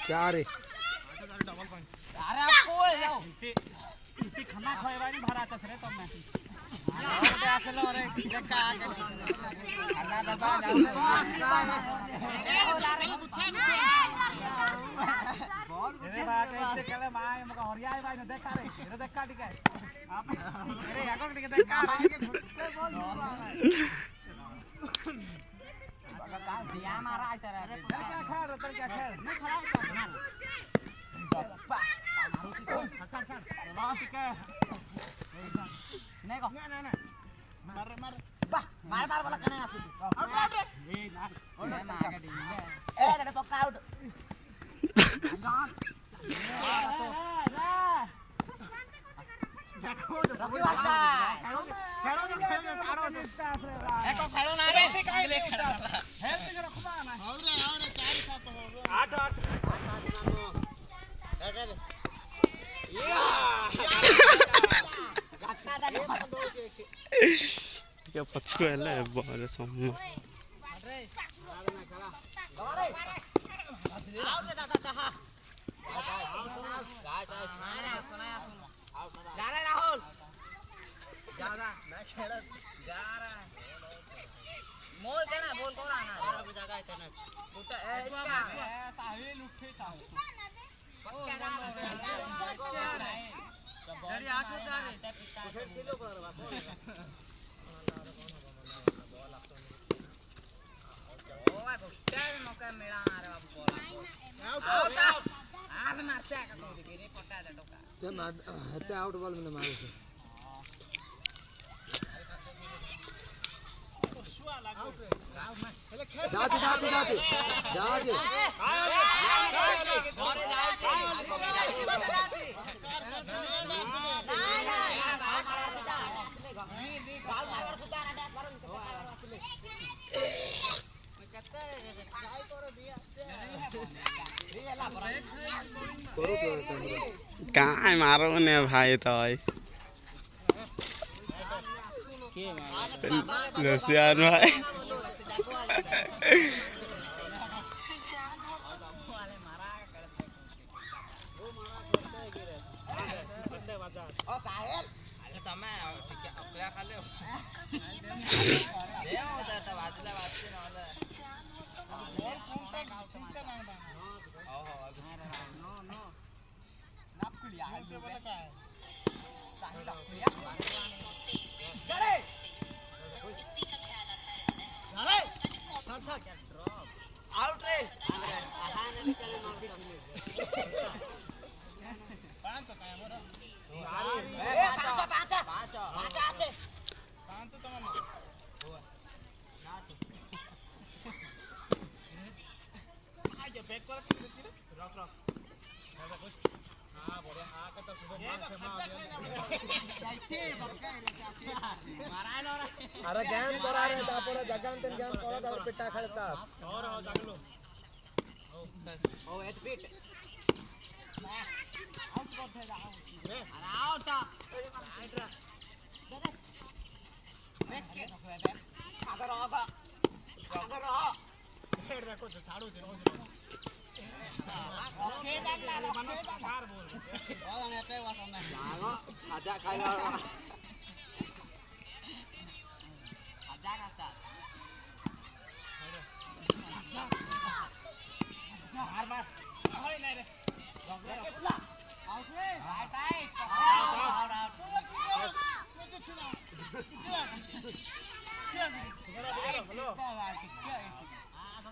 क्या रे अरे कोई जाओ इति खाना खाइबानी भरा तस रे तब मैं ओटे आसलो रे देखा आगे खाना दबा रे बा के केले माय मका हरियाई बाई न देखा रे देखा टिके आप रे आगो टिके देखा बोल का दिया मारा आते रे क्या खा रे क्या खा मैं खड़ा ना बापा खा बाप टिके नहीं को ना मार बा मार वाला कने आसु आउट रे ए ना आगे दी ए रे पक्का आउट जान देखो रखो वाला खेलो एको खेलो ना रे अगले खेला हेल्थ के रखबा ना हो रे 4 7 हो रे 8 क्या पचको है ले बारे सोम अरे गवारे आओ रे दादा चाहा सुनाया जा रहा राहुल जा मैं खेल जा रहा मोल के ना बोल कौन आना है जगह है तेने उठा इसका साहिल उठे था पक्का ना गाड़ी आठो जा रे फिर किलो करवा ओ वा तो क्या मौका मिला रे बाबू आउट आग मारते का कोई गिरे पटा दे टोका ते मार हते आउट बॉल में मारो से जाते कहाँ मारो ने भाई तो रसियान भाई आउट रे अरे गेम करा रे तापर जगह में गेम करा तापर पिटा खेलता और हो जागलो ओ एट फिट आउट कर दे अरे आउट राइट रा बैक के अगर होगा हेड देखो झाड़ू दे खेदान ला मार बोल और मैं पे वाला मैं हां आजा खाइला आजा खाता मार मार होय नाही रे आउट रे राइट आउट हेलो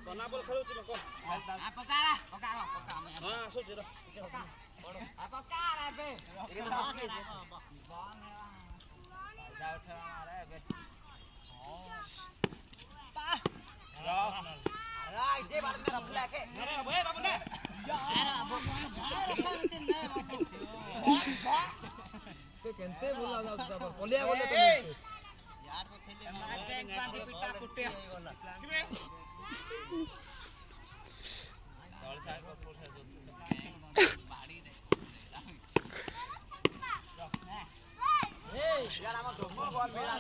कोना बोल खेलुची लोक आ पकारा पका हां आसु जिरो पका बडो आ पकारा बे ए बाके बॉल जा उठा मारे बेच पा राइट जे बात में रख लेके अरे ओए बाबू ने अरे बाबू ते केनते बोला जाऊ बोलिया बोले तो यार वो खेले मार एक बांधी पिटा कुटे वाला दौड़ साइड को पुश है जो बाड़ी दे ए यार हम दोनों बॉल मिला